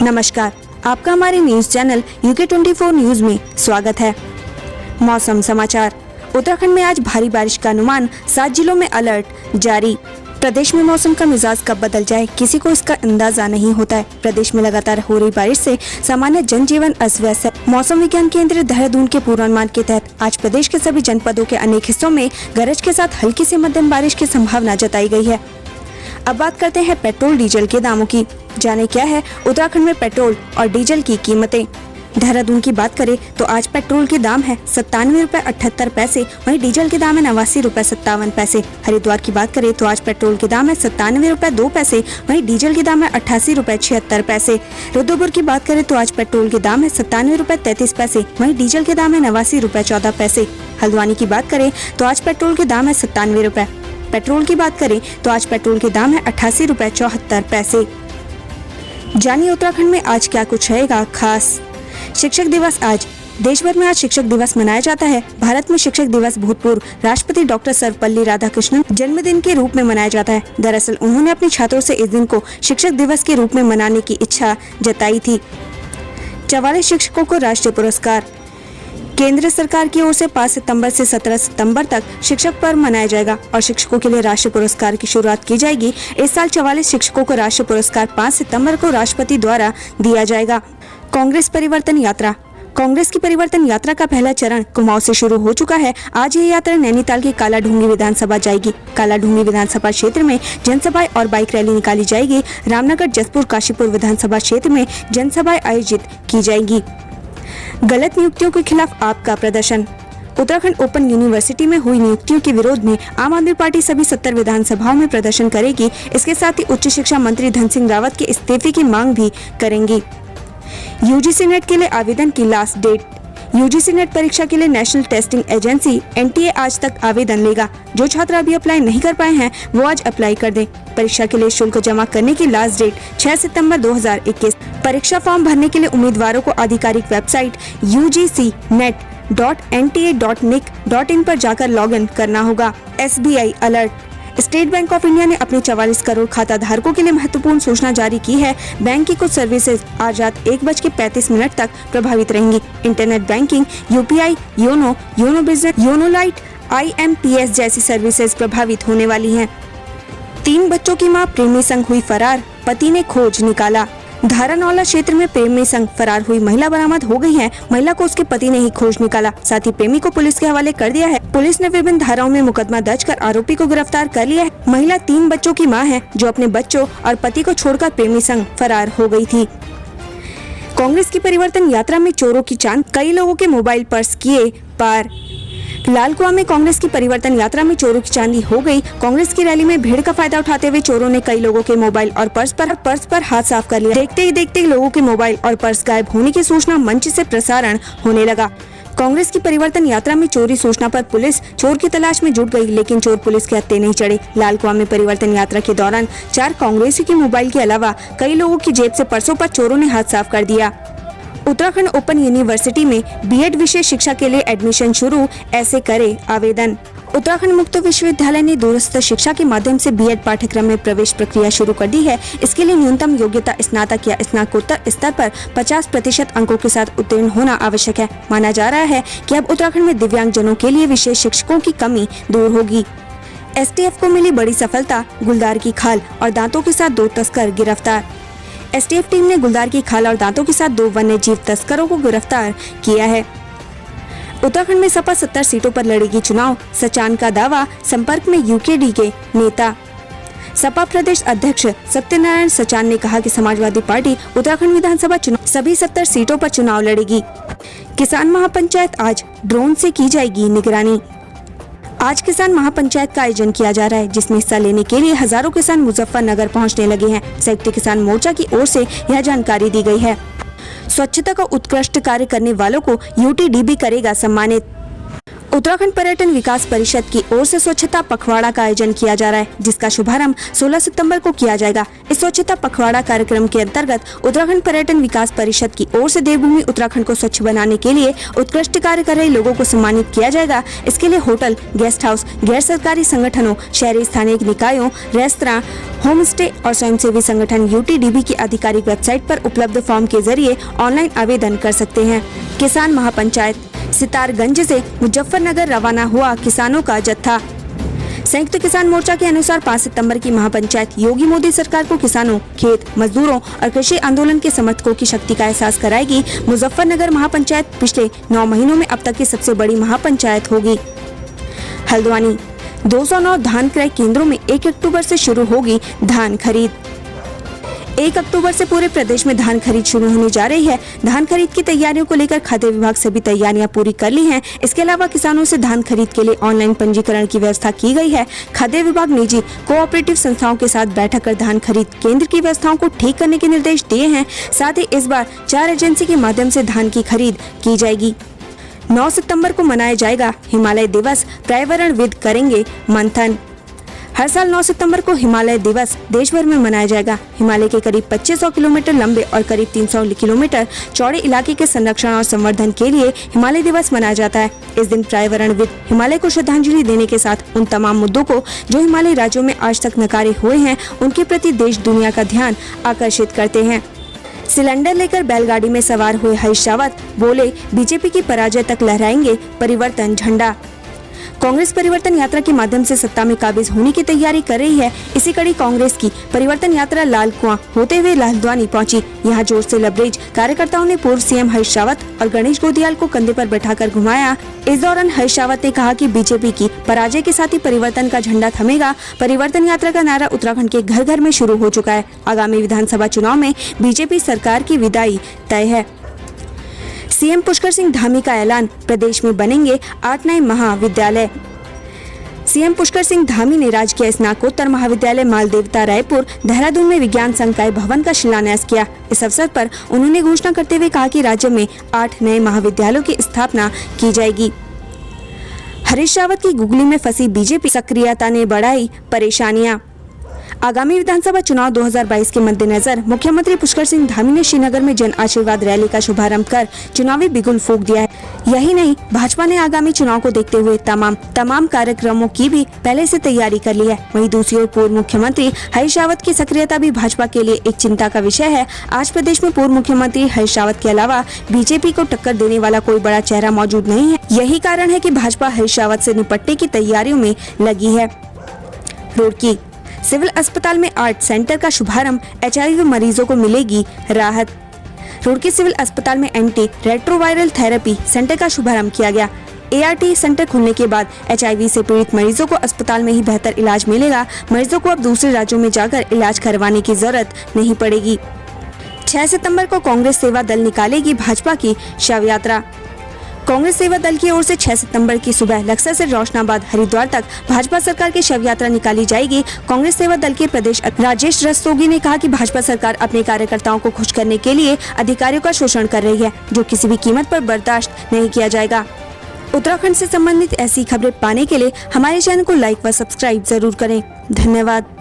नमस्कार, आपका हमारे न्यूज चैनल UK24 न्यूज में स्वागत है। मौसम समाचार। उत्तराखंड में आज भारी बारिश का अनुमान, 7 जिलों में अलर्ट जारी। प्रदेश में मौसम का मिजाज कब बदल जाए किसी को इसका अंदाजा नहीं होता है। प्रदेश में लगातार हो रही बारिश से सामान्य जनजीवन अस्त व्यस्त है। मौसम विज्ञान केंद्र देहरादून के पूर्वानुमान के तहत आज प्रदेश के सभी जनपदों के अनेक हिस्सों में गरज के साथ हल्की से मध्यम बारिश की संभावना जताई गई है। अब बात करते हैं पेट्रोल डीजल के दामों की। जाने क्या है उत्तराखंड में पेट्रोल और डीजल की कीमतें। देहरादून की बात करें तो आज पेट्रोल के दाम है 97 रुपए 78 पैसे, वहीं डीजल के दाम है 89 रुपए 57 पैसे। हरिद्वार की बात करें तो आज पेट्रोल के दाम है 97 रुपए 2 पैसे, वहीं डीजल के दाम है 88 रुपए 76 पैसे। रुद्रपुर की बात करें तो आज पेट्रोल के दाम है 97 रुपए 33 पैसे, वहीं डीजल के दाम है 89 रुपए 14 पैसे। हल्द्वानी की बात करें तो आज पेट्रोल के दाम है 97 रुपए। पेट्रोल की बात करें तो आज पेट्रोल के दाम है 88 रुपए 74 पैसे। जानिए उत्तराखंड में आज क्या कुछ रहेगा खास। शिक्षक दिवस आज देश भर में आज शिक्षक दिवस मनाया जाता है। भारत में शिक्षक दिवस भूतपूर्व राष्ट्रपति डॉक्टर सर्वपल्ली राधाकृष्णन जन्मदिन के रूप में मनाया जाता है। दरअसल उन्होंने अपने छात्रों से इस दिन को शिक्षक दिवस के रूप में मनाने की इच्छा जताई थी। 44 शिक्षकों को राष्ट्रीय पुरस्कार। केंद्र सरकार की ओर से 5 सितंबर से 17 सितंबर तक शिक्षक पर्व मनाया जाएगा और शिक्षकों के लिए राष्ट्रीय पुरस्कार की शुरुआत की जाएगी। इस साल 44 शिक्षकों को राष्ट्रीय पुरस्कार 5 सितंबर को राष्ट्रपति द्वारा दिया जाएगा। कांग्रेस परिवर्तन यात्रा। कांग्रेस की परिवर्तन यात्रा का पहला चरण कुमाऊं से शुरू हो चुका है। आज ये यात्रा नैनीताल की कालाढूंगी विधानसभा जाएगी। कालाढूंगी विधानसभा क्षेत्र में जनसभाएं और बाइक रैली निकाली जाएगी। रामनगर, जसपुर, काशीपुर विधानसभा क्षेत्र में जनसभाएं आयोजित की जाएगी। गलत नियुक्तियों के खिलाफ आपका प्रदर्शन। उत्तराखंड ओपन यूनिवर्सिटी में हुई नियुक्तियों के विरोध में आम आदमी पार्टी सभी 70 विधानसभाओं में प्रदर्शन करेगी। इसके साथ ही उच्च शिक्षा मंत्री धन सिंह रावत के इस्तीफे की मांग भी करेंगी। यूजीसी नेट के लिए आवेदन की लास्ट डेट। यूजीसी नेट परीक्षा के लिए नेशनल टेस्टिंग एजेंसी NTA आज तक आवेदन लेगा। जो छात्र अभी अप्लाई नहीं कर पाए हैं वो आज अप्लाई कर दें। परीक्षा के लिए शुल्क जमा करने की लास्ट डेट 6 सितंबर 2021। परीक्षा फॉर्म भरने के लिए उम्मीदवारों को आधिकारिक वेबसाइट ugcnet.nta.nic.in पर जाकर लॉगिन करना होगा। SBI alert. State bank of India ने अपने 44 करोड़ खाता धारकों के लिए महत्वपूर्ण सूचना जारी की है। बैंक की कुछ सर्विसेज आज रात 1:35 तक प्रभावित रहेंगी। Internet banking, UPI, YONO business, YONO light, IMPS जैसी सर्विसेज प्रभावित होने वाली हैं। 3 बच्चों की मां प्रेमी संग हुई फरार, पति ने खोज निकाला। धारानौला क्षेत्र में प्रेमी संग फरार हुई महिला बरामद हो गई है। महिला को उसके पति ने ही खोज निकाला, साथ ही प्रेमी को पुलिस के हवाले कर दिया है। पुलिस ने विभिन्न धाराओं में मुकदमा दर्ज कर आरोपी को गिरफ्तार कर लिया है। महिला 3 बच्चों की मां है जो अपने बच्चों और पति को छोड़कर प्रेमी संग फरार हो गई थी। कांग्रेस की परिवर्तन यात्रा में चोरों की चांद, कई लोगों के मोबाइल पर्स किए पार। लाल कुआं में कांग्रेस की परिवर्तन यात्रा में चोरों की चांदी हो गई। कांग्रेस की रैली में भीड़ का फायदा उठाते हुए चोरों ने कई लोगों के मोबाइल और पर्स पर हाथ साफ कर लिया। देखते ही देखते लोगों के मोबाइल और पर्स गायब होने की सूचना मंच से प्रसारण होने लगा। कांग्रेस की परिवर्तन यात्रा में चोरी सूचना पर पुलिस चोर की तलाश में जुट गई, लेकिन चोर पुलिस के हत्थे नहीं चढ़े। लाल कुआं में परिवर्तन यात्रा के दौरान 4 कांग्रेसियों के मोबाइल के अलावा कई लोगों की जेब से पर्सों पर चोरों ने हाथ साफ कर दिया। उत्तराखंड ओपन यूनिवर्सिटी में BEd विषय शिक्षा के लिए एडमिशन शुरू, ऐसे करे आवेदन। उत्तराखंड मुक्त विश्वविद्यालय ने दूरस्थ शिक्षा के माध्यम से BEd पाठ्यक्रम में प्रवेश प्रक्रिया शुरू कर दी है। इसके लिए न्यूनतम योग्यता स्नातक या स्नातकोत्तर स्तर पर 50% अंकों के साथ उत्तीर्ण होना आवश्यक है। माना जा रहा है कि अब उत्तराखंड में दिव्यांग जनों के लिए विशेष शिक्षकों की कमी दूर होगी। STF को मिली बड़ी सफलता, गुलदार की खाल और दांतों के साथ 2 तस्कर गिरफ्तार। STF टीम ने गुलदार की खाल और दांतों के साथ 2 वन्य जीव तस्करों को गिरफ्तार किया है। उत्तराखंड में सपा 70 सीटों पर लड़ेगी चुनाव, सचान का दावा, संपर्क में UKD के नेता। सपा प्रदेश अध्यक्ष सत्यनारायण सचान ने कहा कि समाजवादी पार्टी उत्तराखंड विधानसभा चुनाव सभी 70 सीटों पर चुनाव लड़ेगी। किसान महापंचायत आज ड्रोन से की जाएगी निगरानी। आज किसान महापंचायत का आयोजन किया जा रहा है, जिसमें हिस्सा लेने के लिए हजारों किसान मुजफ्फरनगर पहुंचने लगे हैं। संयुक्त किसान मोर्चा की ओर से यह जानकारी दी गई है। स्वच्छता का उत्कृष्ट कार्य करने वालों को UTDB करेगा सम्मानित। उत्तराखंड पर्यटन विकास परिषद की ओर से स्वच्छता पखवाड़ा का आयोजन किया जा रहा है, जिसका शुभारंभ 16 सितंबर को किया जाएगा। इस स्वच्छता पखवाड़ा कार्यक्रम के अंतर्गत उत्तराखंड पर्यटन विकास परिषद की ओर से देवभूमि उत्तराखंड को स्वच्छ बनाने के लिए उत्कृष्ट कार्य कर रहे लोगों को सम्मानित किया जाएगा। इसके लिए होटल, गेस्ट हाउस, गैर सरकारी संगठनों, शहरी स्थानीय निकायों, रेस्तरां, होम स्टे और स्वयंसेवी संगठन UTDB की आधिकारिक वेबसाइट पर उपलब्ध फॉर्म के जरिए ऑनलाइन आवेदन कर सकते हैं। किसान महापंचायत सितारगंज से मुजफ्फरनगर रवाना हुआ किसानों का जत्था। संयुक्त किसान मोर्चा के अनुसार 5 सितंबर की महापंचायत योगी मोदी सरकार को किसानों, खेत मजदूरों और कृषि आंदोलन के समर्थकों की शक्ति का एहसास कराएगी। मुजफ्फरनगर महापंचायत पिछले 9 महीनों में अब तक की सबसे बड़ी महापंचायत होगी। हल्द्वानी 209 धान क्रय केंद्रों में 1 अक्टूबर से शुरू होगी धान खरीद। 1 अक्टूबर से पूरे प्रदेश में धान खरीद शुरू होने जा रही है। धान खरीद की तैयारियों को लेकर खाद्य विभाग सभी तैयारियां पूरी कर ली हैं। इसके अलावा किसानों से धान खरीद के लिए ऑनलाइन पंजीकरण की व्यवस्था की गई है। खाद्य विभाग निजी कोऑपरेटिव संस्थाओं के साथ बैठक कर धान खरीद केंद्र की व्यवस्थाओं को ठीक करने के निर्देश दिए हैं। साथ ही इस बार 4 एजेंसी के माध्यम से धान की खरीद की जाएगी। 9 सितंबर को मनाया जाएगा हिमालय दिवस, पर्यावरणविद करेंगे मंथन। हर साल 9 सितंबर को हिमालय दिवस देश भर में मनाया जाएगा। हिमालय के करीब 2500 किलोमीटर लंबे और करीब 300 किलोमीटर चौड़े इलाके के संरक्षण और संवर्धन के लिए हिमालय दिवस मनाया जाता है। इस दिन पर्यावरणविद हिमालय को श्रद्धांजलि देने के साथ उन तमाम मुद्दों को जो हिमालयी राज्यों में आज तक नकारे हुए हैं, उनके प्रति देश दुनिया का ध्यान आकर्षित करते हैं। सिलेंडर लेकर बैलगाड़ी में सवार हुए हरीश रावत बोले, बीजेपी की पराजय तक लहराएंगे परिवर्तन झंडा। कांग्रेस परिवर्तन यात्रा के माध्यम से सत्ता में काबिज होने की तैयारी कर रही है। इसी कड़ी कांग्रेस की परिवर्तन यात्रा लाल कुआं होते हुए हल्द्वानी पहुंची। यहां जोर से लबरेज कार्यकर्ताओं ने पूर्व सीएम हरीश रावत और गणेश गोदियाल को कंधे पर बैठाकर घुमाया। इस दौरान हरीश रावत ने कहा कि बीजेपी की पराजय के साथ ही परिवर्तन का झंडा थमेगा। परिवर्तन यात्रा का नारा उत्तराखंड के घर घर में शुरू हो चुका है। आगामी विधानसभा चुनाव में बीजेपी सरकार की विदाई तय है। सीएम पुष्कर सिंह धामी का ऐलान, प्रदेश में बनेंगे 8 नए महाविद्यालय। सीएम पुष्कर सिंह धामी ने राजकीय स्नातकोत्तर महाविद्यालय मालदेवता रायपुर देहरादून में विज्ञान संकाय भवन का शिलान्यास किया। इस अवसर पर उन्होंने घोषणा करते हुए कहा कि राज्य में 8 नए महाविद्यालयों की स्थापना की जाएगी। हरीश रावत की गुगली में फंसी बीजेपी, सक्रियता ने बढ़ाई परेशानियां। आगामी विधानसभा चुनाव 2022 के मद्देनजर मुख्यमंत्री पुष्कर सिंह धामी ने श्रीनगर में जन आशीर्वाद रैली का शुभारंभ कर चुनावी बिगुल फूंक दिया है। यही नहीं, भाजपा ने आगामी चुनाव को देखते हुए तमाम कार्यक्रमों की भी पहले से तैयारी कर ली है। वहीं दूसरी ओर पूर्व मुख्यमंत्री हरीश रावत की सक्रियता भी भाजपा के लिए एक चिंता का विषय है। आज प्रदेश में पूर्व मुख्यमंत्री हरीश रावत के अलावा बीजेपी को टक्कर देने वाला कोई बड़ा चेहरा मौजूद नहीं है। यही कारण है कि भाजपा हरीश रावत से निपटने की तैयारियों में लगी है। रुड़की सिविल अस्पताल में आर्ट सेंटर का शुभारंभ, HIV मरीजों को मिलेगी राहत। रुड़की सिविल अस्पताल में एंटी रेट्रोवायरल थेरेपी सेंटर का शुभारंभ किया गया। ART सेंटर खुलने के बाद HIV से पीड़ित मरीजों को अस्पताल में ही बेहतर इलाज मिलेगा। मरीजों को अब दूसरे राज्यों में जाकर इलाज करवाने की जरूरत नहीं पड़ेगी। 6 सितंबर को कांग्रेस सेवा दल निकालेगी भाजपा की शव यात्रा। कांग्रेस सेवा दल की ओर से 6 सितंबर की सुबह लक्सर से रोशनाबाद हरिद्वार तक भाजपा सरकार की शव यात्रा निकाली जाएगी। कांग्रेस सेवा दल के प्रदेश राजेश रस्तोगी ने कहा कि भाजपा सरकार अपने कार्यकर्ताओं को खुश करने के लिए अधिकारियों का शोषण कर रही है, जो किसी भी कीमत पर बर्दाश्त नहीं किया जाएगा। उत्तराखंड से संबंधित ऐसी खबरें पाने के लिए हमारे चैनल को लाइक व सब्सक्राइब जरूर करें। धन्यवाद।